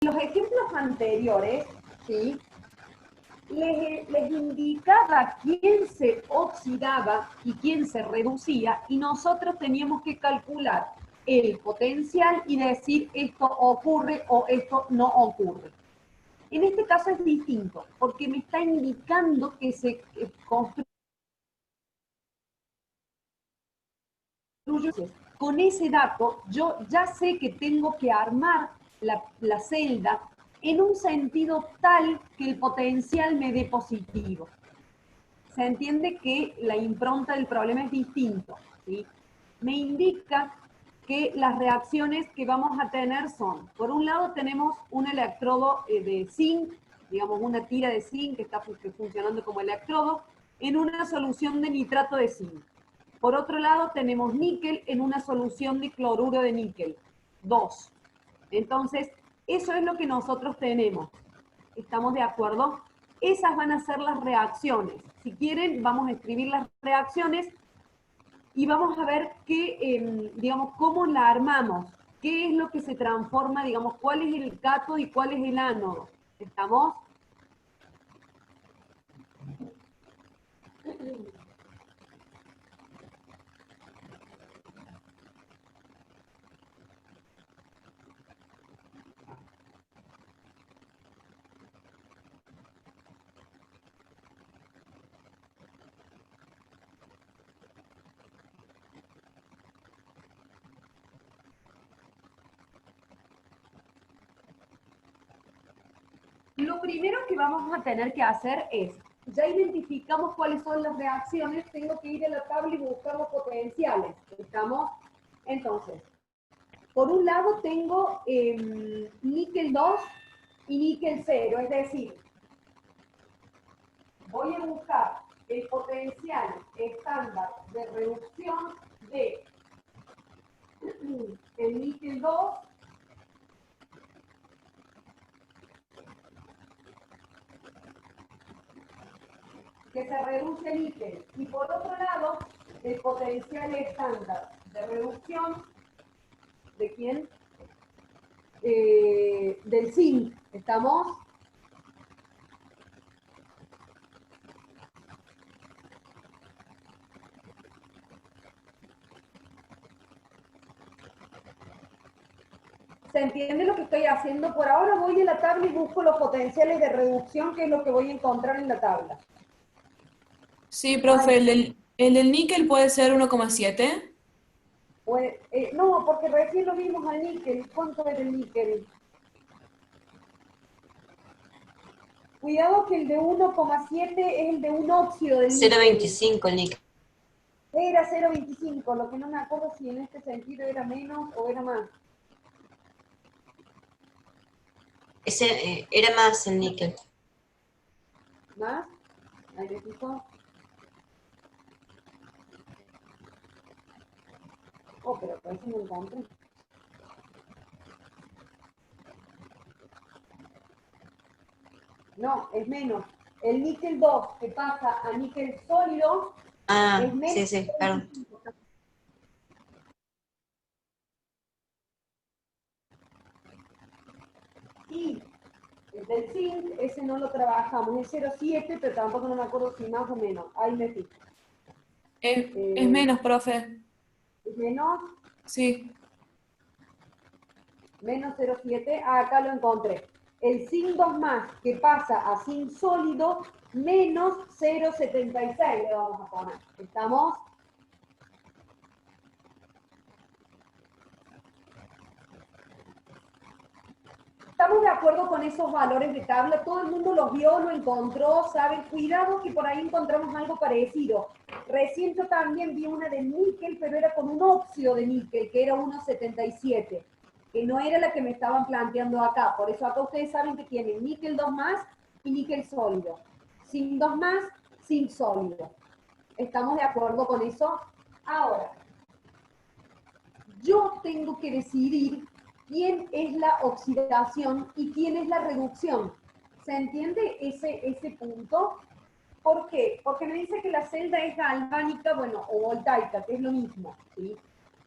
los ejemplos anteriores, ¿sí?, les indicaba quién se oxidaba y quién se reducía, y nosotros teníamos que calcular el potencial y decir esto ocurre o esto no ocurre. En este caso es distinto, porque me está indicando que se construye. Con ese dato, yo ya sé que tengo que armar la celda en un sentido tal que el potencial me dé positivo. Se entiende que la impronta del problema es distinto, ¿sí? Me indica que las reacciones que vamos a tener son, por un lado tenemos un electrodo de zinc, digamos una tira de zinc que está funcionando como electrodo, en una solución de nitrato de zinc. Por otro lado tenemos níquel en una solución de cloruro de níquel, 2. Entonces, eso es lo que nosotros tenemos. ¿Estamos de acuerdo? Esas van a ser las reacciones. Si quieren, vamos a escribir las reacciones y vamos a ver qué, digamos, cómo la armamos. ¿Qué es lo que se transforma, digamos, cuál es el cátodo y cuál es el ánodo? ¿Estamos? Lo primero que vamos a tener que hacer es, ya identificamos cuáles son las reacciones, tengo que ir a la tabla y buscar los potenciales. ¿Estamos? Entonces, por un lado tengo níquel 2 y níquel 0, es decir, voy a buscar el potencial estándar de reducción de el níquel 2 que se reduce el níquel, y por otro lado el potencial estándar de reducción de quién, del zinc. ¿Estamos? ¿Se entiende lo que estoy haciendo? Por ahora voy a la tabla y busco los potenciales de reducción, que es lo que voy a encontrar en la tabla. Sí, profe, el del níquel puede ser 1,7. Pues, no, porque recién lo vimos al níquel. ¿Cuánto es el níquel? Cuidado que el de 1,7 es el de un óxido del níquel. 0,25 el níquel. Era 0,25, lo que no me acuerdo si en este sentido era menos o era más. Ese era más el níquel. ¿Más? Ahí me fijo. Oh, pero por eso no encontré. No, es menos. El níquel 2 que pasa a níquel sólido es Ah, menos sí, sí, de perdón. 25. Y el del zinc, ese no lo trabajamos, es 0,7, pero tampoco no me acuerdo si más o menos. Ahí me fijo. Es menos, profe. Es menos, Sí. menos 0,7. Ah, acá lo encontré. El zinc 2 más que pasa a zinc sólido, menos 0,76 le vamos a poner. ¿Estamos? ¿Estamos de acuerdo con esos valores de tabla? Todo el mundo los vio, lo encontró, sabe. Cuidado que por ahí encontramos algo parecido. Recién yo también vi una de níquel, pero era con un óxido de níquel, que era 1,77, que no era la que me estaban planteando acá. Por eso acá ustedes saben que tienen níquel 2 más y níquel sólido. Zinc 2 más, zinc sólido. ¿Estamos de acuerdo con eso? Ahora, yo tengo que decidir quién es la oxidación y quién es la reducción. ¿Se entiende ese punto? ¿Por qué? Porque me dice que la celda es galvánica, bueno, o voltaica, que es lo mismo, ¿sí?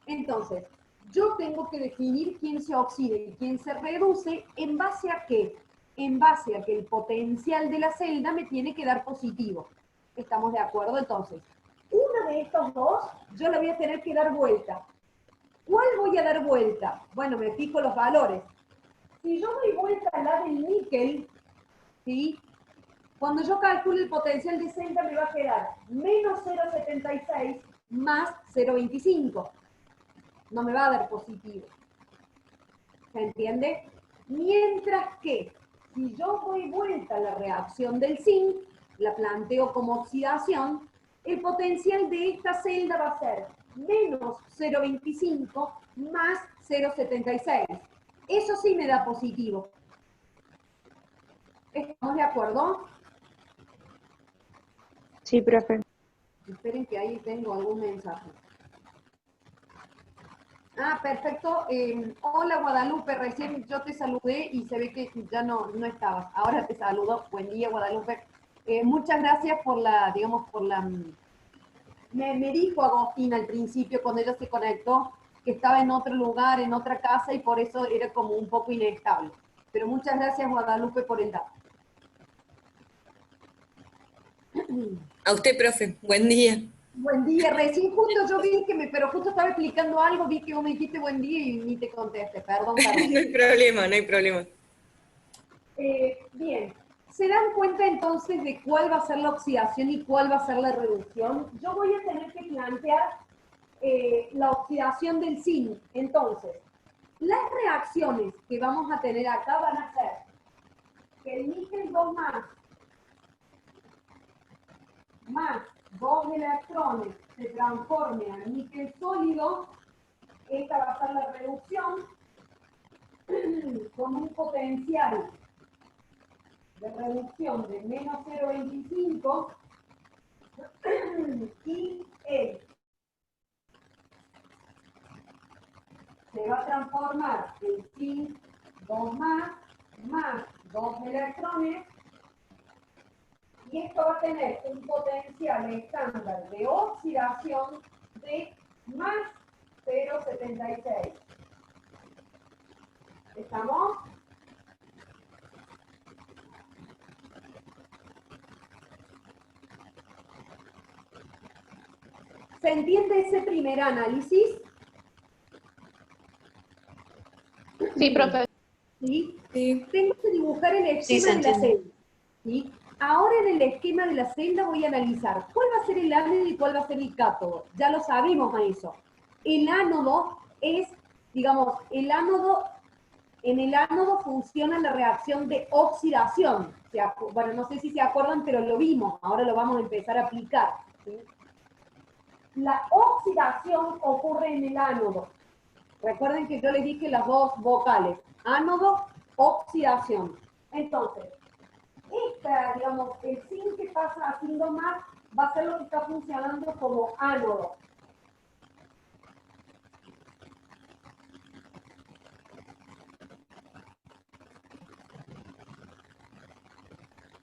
Entonces, yo tengo que definir quién se oxida y quién se reduce, ¿en base a qué? En base a que el potencial de la celda me tiene que dar positivo. ¿Estamos de acuerdo? Entonces, uno de estos dos, yo le voy a tener que dar vuelta. ¿Cuál voy a dar vuelta? Bueno, me fijo los valores. Si yo doy vuelta a la del níquel, ¿sí? Cuando yo calculo el potencial de celda me va a quedar menos 0,76 más 0,25. No me va a dar positivo. ¿Se entiende? Mientras que, si yo doy vuelta a la reacción del zinc, la planteo como oxidación, el potencial de esta celda va a ser menos 0,25 más 0,76. Eso sí me da positivo. ¿Estamos de acuerdo? Sí, profe. Esperen que ahí tengo algún mensaje. Ah, perfecto. Hola Guadalupe, recién yo te saludé y se ve que ya no estabas. Ahora te saludo. Buen día Guadalupe. Muchas gracias por la, digamos, por la... Me dijo Agostina al principio cuando ella se conectó que estaba en otro lugar, en otra casa y por eso era como un poco inestable. Pero muchas gracias Guadalupe por el dato. A usted, profe, buen día. Buen día, recién justo yo vi que pero justo estaba explicando algo, vi que vos me dijiste buen día y ni te contesté, perdón. No hay problema, no hay problema. Bien, ¿se dan cuenta entonces de cuál va a ser la oxidación y cuál va a ser la reducción? Yo voy a tener que plantear la oxidación del zinc. Entonces, las reacciones que vamos a tener acá van a ser que el níquel 2 más 2 electrones se transforme a níquel sólido. Esta va a ser la reducción con un potencial de reducción de menos 0,25 y se va a transformar en zinc 2 más 2 electrones y esto va a tener un potencial estándar de oxidación de más 0,76. ¿Estamos? ¿Se entiende ese primer análisis? Sí, profe. ¿Sí? Sí. Tengo que dibujar el Sí, esquema se de la entiende. celda. ¿Sí? Ahora en el esquema de la celda voy a analizar cuál va a ser el ánodo y cuál va a ser el cátodo. Ya lo sabemos a eso. El ánodo es, digamos, el ánodo, en el ánodo funciona la reacción de oxidación. Bueno, no sé si se acuerdan, pero lo vimos. Ahora lo vamos a empezar a aplicar. ¿Sí? La oxidación ocurre en el ánodo. Recuerden que yo les dije las dos vocales, ánodo, oxidación. Entonces, digamos, el zinc que pasa a zinc más va a ser lo que está funcionando como ánodo.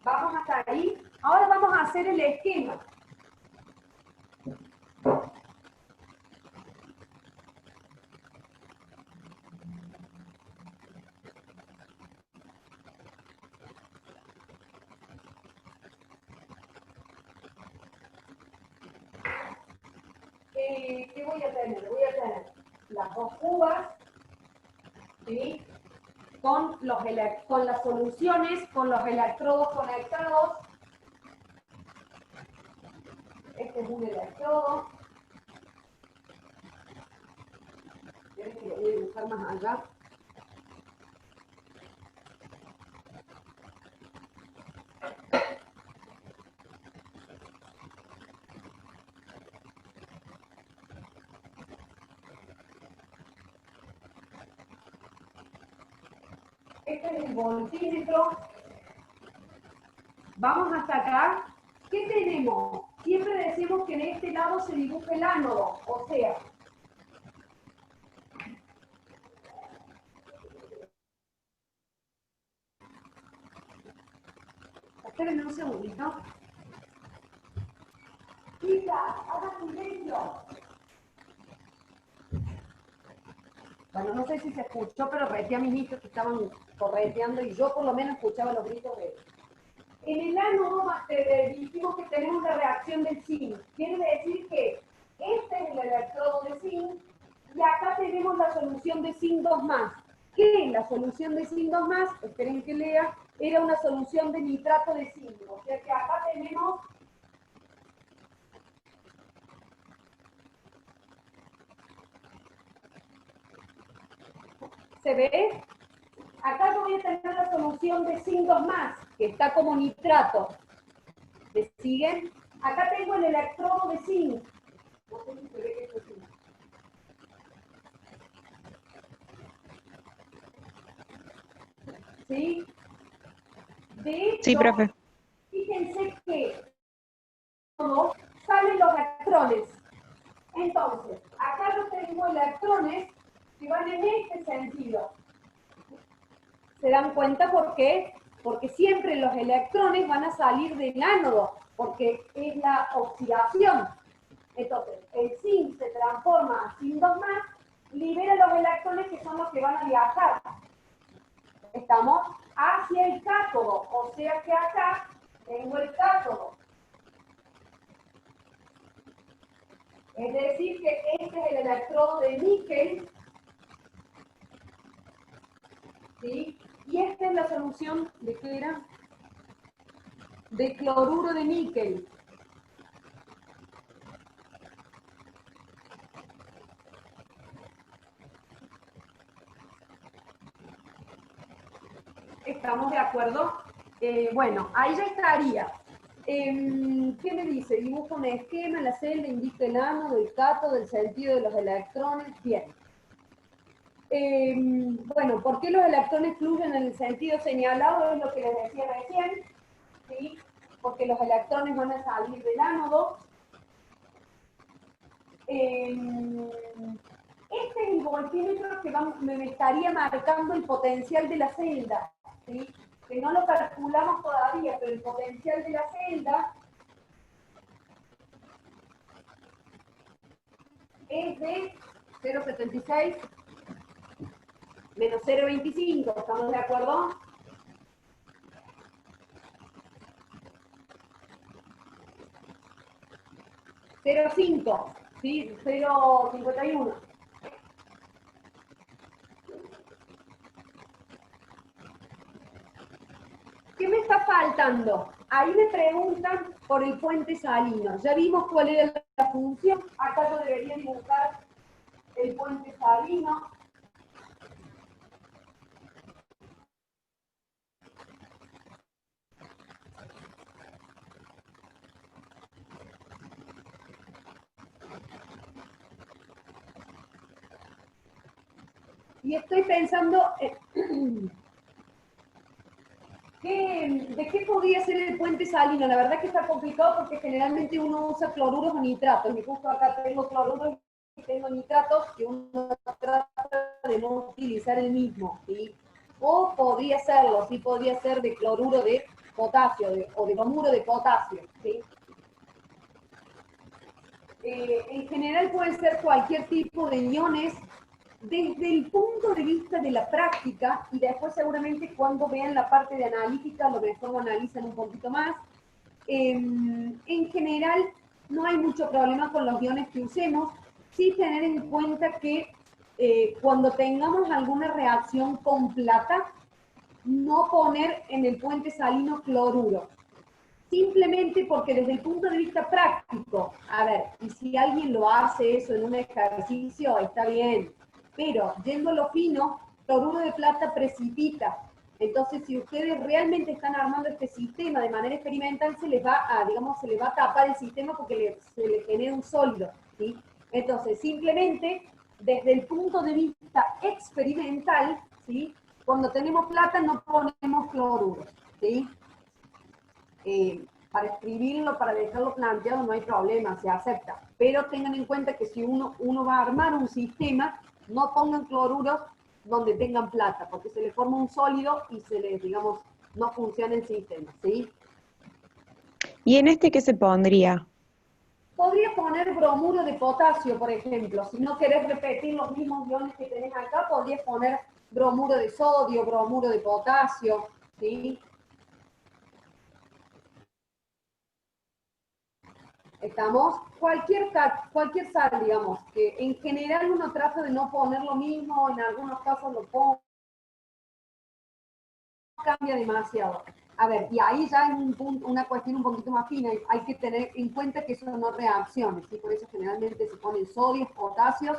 Vamos hasta ahí. Ahora vamos a hacer el esquema. ¿Qué voy a tener? Voy a tener las dos cubas, ¿sí? Con las soluciones, con los electrodos conectados. Este es un electrodo. ¿Quieres que lo voy a dibujar más allá? Este es el voltímetro. Vamos hasta acá. ¿Qué tenemos? Siempre decimos que en este lado se dibuja el ánodo, o sea, espérenme un segundito. Chicas, hagan silencio. Bueno, no sé si se escuchó, pero reté a mis hijos que estaban correteando y yo por lo menos escuchaba los gritos de ellos. En el ánodo dijimos que tenemos la reacción del zinc. Quiere decir que este es el electrodo de zinc y acá tenemos la solución de zinc 2 más. Que la solución de zinc 2 más, esperen que lea, era una solución de nitrato de zinc. O sea que acá tenemos ¿se ve? Acá yo voy a tener la solución de zinc 2 más, que está como nitrato. ¿Me siguen? Acá tengo el electrodo de zinc. No sé si se ve que esto es zinc. ¿Sí? De hecho, Sí, profe. fíjense que salen los electrones. Entonces, acá yo tengo electrones que van en este sentido. ¿Se dan cuenta por qué? Porque siempre los electrones van a salir del ánodo, porque es la oxidación. Entonces, el zinc se transforma a zinc 2 más, libera los electrones que son los que van a viajar. Estamos hacia el cátodo, o sea que acá tengo el cátodo. Es decir, que este es el electrodo de níquel, ¿sí? Y esta es la solución de ¿qué era? De cloruro de níquel. ¿Estamos de acuerdo? Bueno, ahí ya estaría. ¿Qué me dice? Dibujo un esquema, la celda indica el ánodo, el cátodo, el sentido de los electrones. Bien. Bueno, ¿por qué los electrones fluyen en el sentido señalado? Es lo que les decía recién, ¿sí? Porque los electrones van a salir del ánodo. Este es el voltímetro que me estaría marcando el potencial de la celda, ¿sí? Que no lo calculamos todavía, pero el potencial de la celda es de 0,76 menos 0,25, ¿estamos de acuerdo? $0,5, ¿sí? 0,51. ¿Qué me está faltando? Ahí me preguntan por el puente salino. Ya vimos cuál era la función. Acá yo debería dibujar el puente salino. Y estoy pensando, ¿de qué podría ser el puente salino? La verdad que está complicado porque generalmente uno usa cloruros o nitratos. Y justo acá tengo cloruros y tengo nitratos que uno trata de no utilizar el mismo, ¿sí? O podría serlo, sí podría ser de cloruro de potasio o de bromuro de potasio, ¿sí? En general puede ser cualquier tipo de iones desde el punto de vista de la práctica, y después seguramente cuando vean la parte de analítica lo mejor lo analizan un poquito más. En general no hay mucho problema con los iones que usemos, sí tener en cuenta que cuando tengamos alguna reacción con plata, no poner en el puente salino cloruro. Simplemente porque desde el punto de vista práctico, a ver, y si alguien lo hace eso en un ejercicio, está bien, pero yendo a lo fino, cloruro de plata precipita. Entonces, si ustedes realmente están armando este sistema de manera experimental, se les va a, digamos, se les va a tapar el sistema porque se le genera un sólido, ¿sí? Entonces, simplemente, desde el punto de vista experimental, ¿sí? Cuando tenemos plata no ponemos cloruro, ¿sí? Para escribirlo, para dejarlo planteado, no hay problema, se acepta. Pero tengan en cuenta que si uno va a armar un sistema, no pongan cloruros donde tengan plata, porque se le forma un sólido y se les, digamos, no funciona el sistema, ¿sí? ¿Y en este qué se pondría? Podría poner bromuro de potasio, por ejemplo. Si no querés repetir los mismos iones que tenés acá, podrías poner bromuro de sodio, bromuro de potasio, ¿sí? Estamos, cualquier sal, digamos, que en general uno trata de no poner lo mismo, en algunos casos lo pongo, cambia demasiado. A ver, y ahí ya es una cuestión un poquito más fina, hay que tener en cuenta que son no reacciones, ¿sí? Por eso generalmente se ponen sodios, potasios,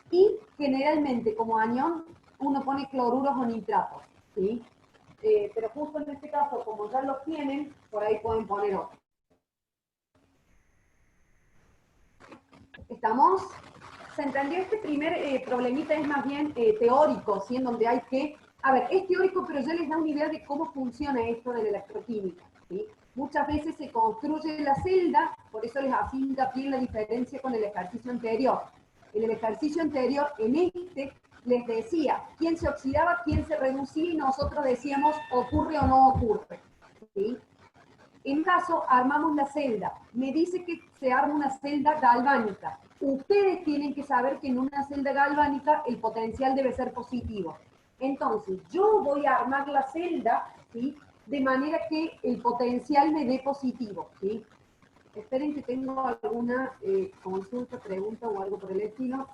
y generalmente como anión uno pone cloruros o nitratos, ¿sí? Pero justo en este caso, como ya los tienen, por ahí pueden poner otro. ¿Estamos? ¿Se entendió? Este primer problemita es más bien teórico, ¿sí? En donde hay que... A ver, es teórico, pero ya les da una idea de cómo funciona esto de la electroquímica, ¿sí? Muchas veces se construye la celda, por eso les hacía hincapié en la diferencia con el ejercicio anterior. En el ejercicio anterior, en este, les decía quién se oxidaba, quién se reducía, y nosotros decíamos ocurre o no ocurre, ¿sí? En caso, armamos la celda. Me dice que se arma una celda galvánica. Ustedes tienen que saber que en una celda galvánica el potencial debe ser positivo. Entonces, yo voy a armar la celda, ¿sí? De manera que el potencial me dé positivo, ¿sí? Esperen que tengo alguna consulta, pregunta o algo por el estilo.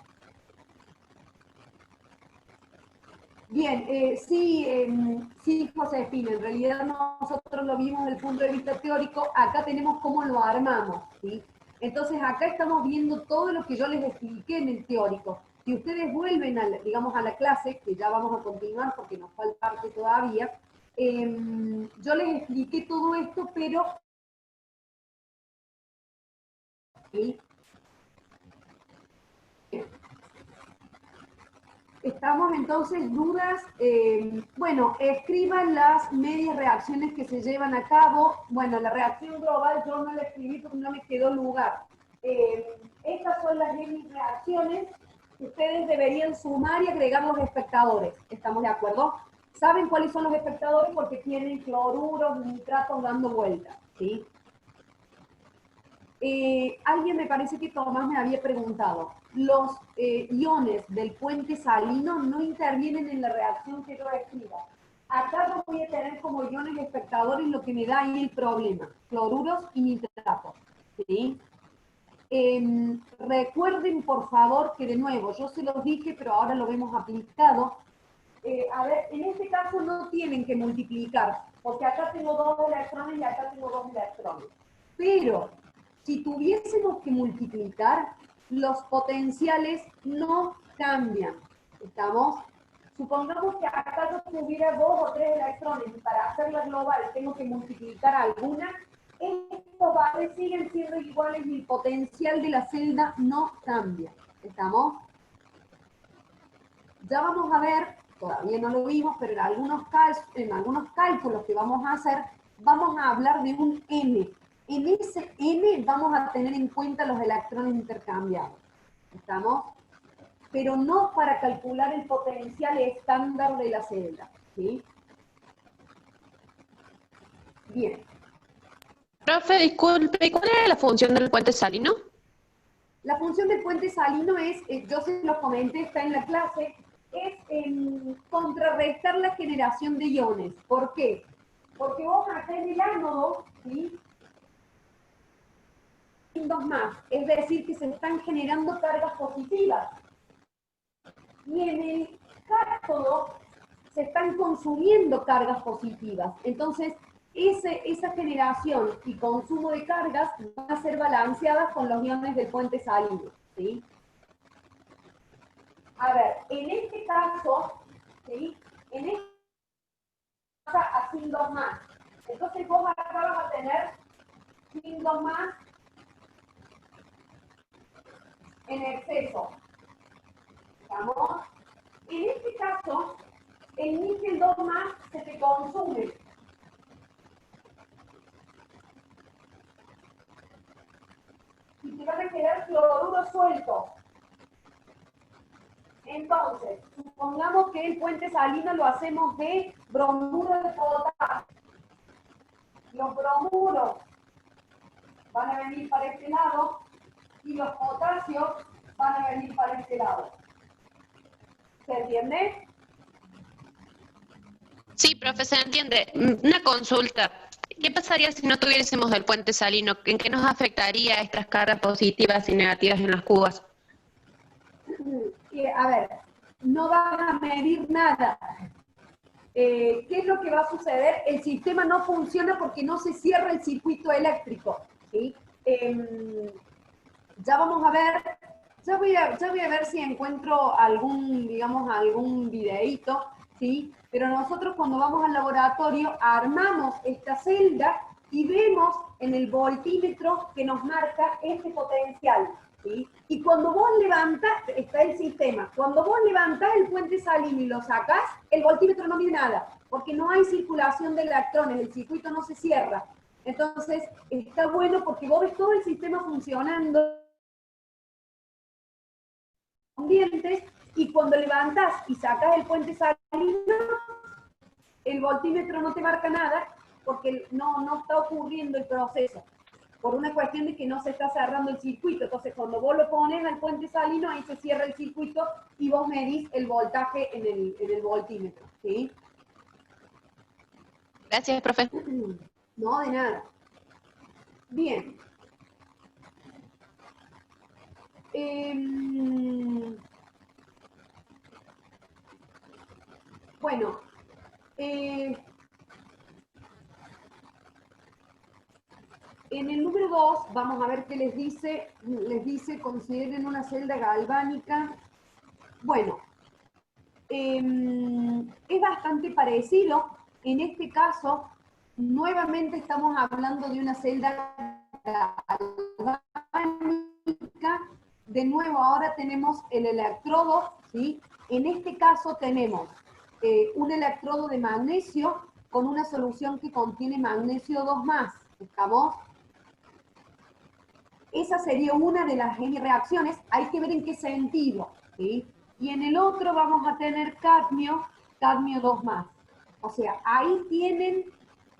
Bien, sí, Josefina, en realidad nosotros lo vimos desde el punto de vista teórico, acá tenemos cómo lo armamos, ¿sí? Entonces acá estamos viendo todo lo que yo les expliqué en el teórico. Si ustedes vuelven, digamos, a la clase, que ya vamos a continuar porque nos falta parte todavía, yo les expliqué todo esto, pero... ¿sí? Estamos entonces, dudas, bueno, escriban las medias reacciones que se llevan a cabo. Bueno, la reacción global yo no la escribí porque no me quedó lugar. Estas son las medias reacciones que ustedes deberían sumar y agregar los espectadores. ¿Estamos de acuerdo? ¿Saben cuáles son los espectadores? Porque tienen cloruros, nitratos dando vueltas, ¿sí? Alguien me parece que Tomás me había preguntado, los iones del puente salino no intervienen en la reacción que yo escriba. Acá yo voy a tener como iones espectadores lo que me da ahí el problema, cloruros y nitratos, ¿sí? Recuerden por favor que de nuevo, yo se los dije, pero ahora lo vemos aplicado. A ver, en este caso no tienen que multiplicar, porque acá tengo 2 electrones y acá tengo 2 electrones. Pero si tuviésemos que multiplicar, los potenciales no cambian. ¿Estamos? Supongamos que acá yo tuviera 2 o 3 electrones y para hacerla global tengo que multiplicar alguna. Estos valores siguen siendo iguales y el potencial de la celda no cambia. ¿Estamos? Ya vamos a ver, todavía no lo vimos, pero en algunos cálculos que vamos a hacer, vamos a hablar de un N. En ese N vamos a tener en cuenta los electrones intercambiados. ¿Estamos? Pero no para calcular el potencial estándar de la celda. ¿Sí? Bien. Profe, disculpe, ¿y cuál era la función del puente salino? La función del puente salino es, yo se lo comenté, está en la clase, es contrarrestar la generación de iones. ¿Por qué? Porque vos acá en el ánodo, ¿sí? Dos más, es decir, que se están generando cargas positivas. Y en el cátodo se están consumiendo cargas positivas. Entonces, esa generación y consumo de cargas van a ser balanceadas con los iones del puente salino, ¿sí? A ver, en este caso, ¿sí? En este caso, a sin 2 más. Entonces vos acá vas a tener sin 2 más en exceso. ¿Estamos? En este caso, el níquel 2 más se te consume. Y te van a quedar cloruros sueltos. Entonces, supongamos que el puente salino lo hacemos de bromuro de potasio. Los bromuros van a venir para este lado y los potasios van a venir para este lado. ¿Se entiende? Sí, profe, se entiende. Una consulta. ¿Qué pasaría si no tuviésemos el puente salino? ¿En qué nos afectaría estas cargas positivas y negativas en las cubas? A ver, no van a medir nada. ¿Qué es lo que va a suceder? El sistema no funciona porque no se cierra el circuito eléctrico, ¿sí? Ya vamos a ver, ya voy a ver si encuentro algún, digamos, algún videíto, ¿sí? Pero nosotros cuando vamos al laboratorio armamos esta celda y vemos en el voltímetro que nos marca este potencial, ¿sí? Y cuando vos levantás, está el sistema, cuando vos levantás el puente salino y lo sacás, el voltímetro no mide nada, porque no hay circulación de electrones, el circuito no se cierra. Entonces, está bueno porque vos ves todo el sistema funcionando ambientes, y cuando levantás y sacas el puente salino, el voltímetro no te marca nada porque no está ocurriendo el proceso, por una cuestión de que no se está cerrando el circuito. Entonces, cuando vos lo pones al puente salino, ahí se cierra el circuito y vos medís el voltaje en el voltímetro, ¿sí? Gracias, profe. No, de nada. Bien. Bueno, en el número 2, vamos a ver qué les dice. Les dice, consideren una celda galvánica. Bueno, es bastante parecido. En este caso, nuevamente estamos hablando de una celda galvánica. De nuevo, ahora tenemos el electrodo, ¿sí? En este caso tenemos un electrodo de magnesio con una solución que contiene magnesio 2+. ¿Estamos? Esa sería una de las reacciones. Hay que ver en qué sentido, ¿sí? Y en el otro vamos a tener cadmio 2+. O sea, ahí tienen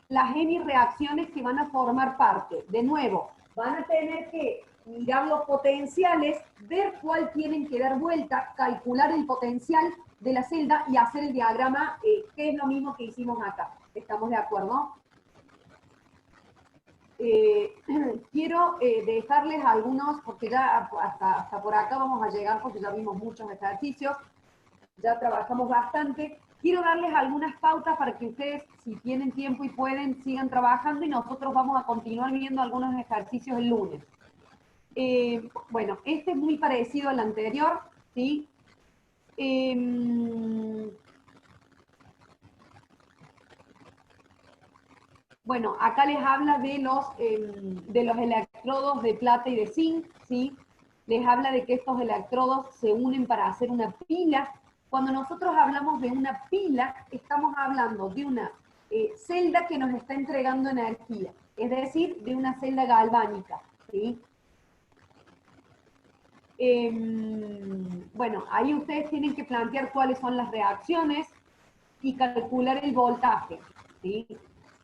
las reacciones que van a formar parte. De nuevo, van a tener que mirar los potenciales, ver cuál tienen que dar vuelta, calcular el potencial de la celda y hacer el diagrama, que es lo mismo que hicimos acá. ¿Estamos de acuerdo? Quiero dejarles algunos, porque ya hasta por acá vamos a llegar, porque ya vimos muchos ejercicios, ya trabajamos bastante. Quiero darles algunas pautas para que ustedes, si tienen tiempo y pueden, sigan trabajando, y nosotros vamos a continuar viendo algunos ejercicios el lunes. Bueno, este es muy parecido al anterior, ¿sí? Bueno, acá les habla de los electrodos de plata y de zinc, ¿sí? Les habla de que estos electrodos se unen para hacer una pila. Cuando nosotros hablamos de una pila, estamos hablando de una celda que nos está entregando energía, es decir, de una celda galvánica, ¿sí? Bueno, ahí ustedes tienen que plantear cuáles son las reacciones y calcular el voltaje, ¿sí?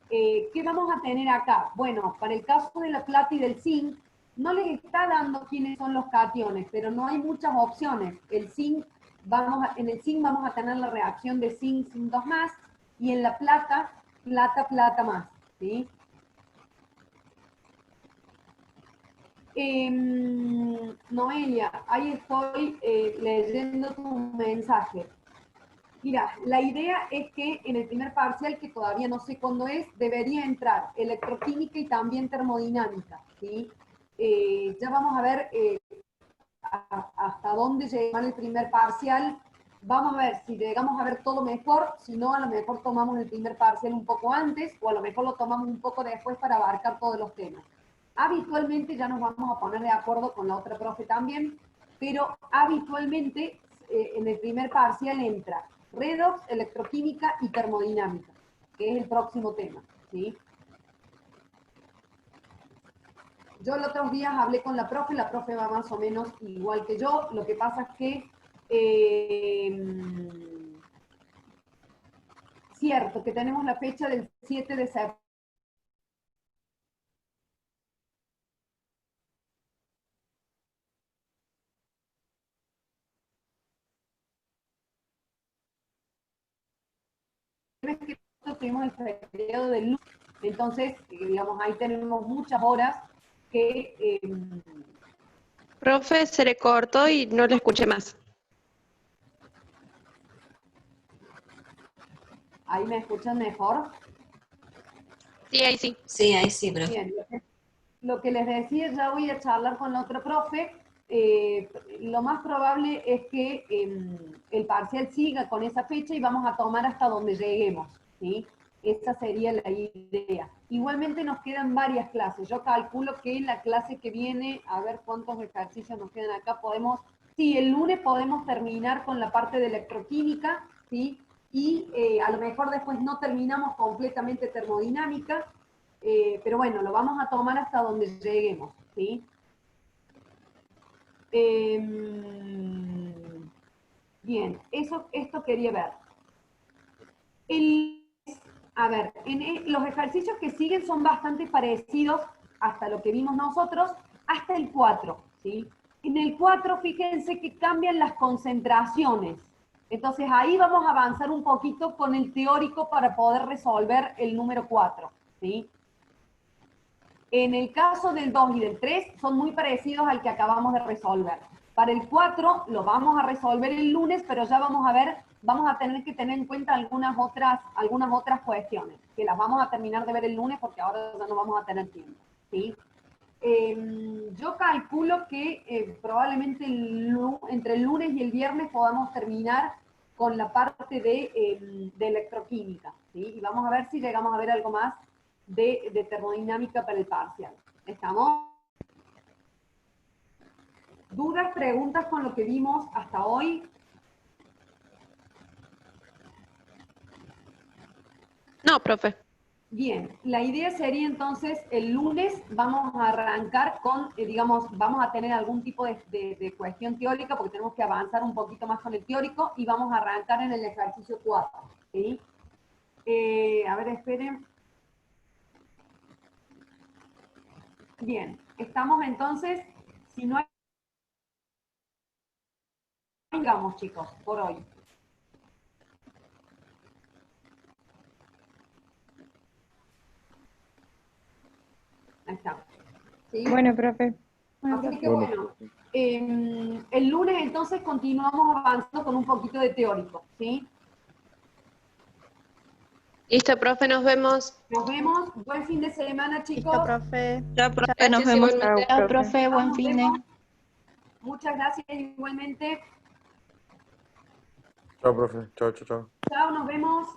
¿Qué vamos a tener acá? Bueno, para el caso de la plata y del zinc, no les está dando quiénes son los cationes, pero no hay muchas opciones. El zinc, en el zinc vamos a tener la reacción de zinc 2+, y en la plata, plata más, ¿sí? Noelia, ahí estoy leyendo tu mensaje. Mira, la idea es que en el primer parcial, que todavía no sé cuándo es, debería entrar electroquímica y también termodinámica, ¿sí? Ya vamos a ver hasta dónde llegar el primer parcial. Vamos a ver si llegamos a ver todo mejor, si no, a lo mejor tomamos el primer parcial un poco antes, o a lo mejor lo tomamos un poco después para abarcar todos los temas. Habitualmente ya nos vamos a poner de acuerdo con la otra profe también, pero habitualmente en el primer parcial entra redox, electroquímica y termodinámica, que es el próximo tema, ¿sí? Yo los otros días hablé con la profe va más o menos igual que yo, lo que pasa es que cierto que tenemos la fecha del 7 de septiembre, tuvimos el feriado del lunes, entonces, digamos, ahí tenemos muchas horas que... Profe, se le cortó y no le escuché más. ahí me escuchan mejor. Sí, ahí sí. Sí, ahí sí, profe. Bien, lo que les decía, ya voy a charlar con la otra profe. Lo más probable es que el parcial siga con esa fecha y vamos a tomar hasta donde lleguemos, ¿sí? Esa sería la idea. Igualmente nos quedan varias clases. Yo calculo que en la clase que viene, a ver cuántos ejercicios nos quedan acá, sí, el lunes podemos terminar con la parte de electroquímica, ¿sí? Y a lo mejor después no terminamos completamente termodinámica, pero bueno, lo vamos a tomar hasta donde lleguemos, ¿sí? Bien, esto quería ver. A ver, los ejercicios que siguen son bastante parecidos hasta lo que vimos nosotros, hasta el 4, ¿sí? En el 4, fíjense que cambian las concentraciones. Entonces ahí vamos a avanzar un poquito con el teórico para poder resolver el número 4, ¿sí? En el caso del 2 y del 3 son muy parecidos al que acabamos de resolver. Para el 4 lo vamos a resolver el lunes, pero ya vamos a ver, vamos a tener que tener en cuenta algunas otras cuestiones, que las vamos a terminar de ver el lunes porque ahora ya no vamos a tener tiempo, ¿sí? Yo calculo que probablemente entre el lunes y el viernes podamos terminar con la parte de electroquímica, ¿sí? Y vamos a ver si llegamos a ver algo más de termodinámica para el parcial. ¿Estamos? ¿Dudas, preguntas con lo que vimos hasta hoy? No, profe. Bien, la idea sería entonces el lunes vamos a arrancar con, digamos, vamos a tener algún tipo de cuestión teórica porque tenemos que avanzar un poquito más con el teórico y vamos a arrancar en el ejercicio 4, ¿sí? A ver, esperen. Bien, estamos entonces, si no hay... Vamos, chicos, por hoy. Ahí está. ¿Sí? Bueno, profe. Así que bueno, el lunes entonces continuamos avanzando con un poquito de teórico, ¿sí? Listo, profe, nos vemos. Nos vemos, buen fin de semana, chicos. Listo, profe. Chao, profe. Chao, nos Gracias vemos. igualmente. Chao, Chao, profe. profe. Buen Nos fin de. vemos. Muchas gracias igualmente. Chao, profe. Chao, chao, chao. Chao, nos vemos.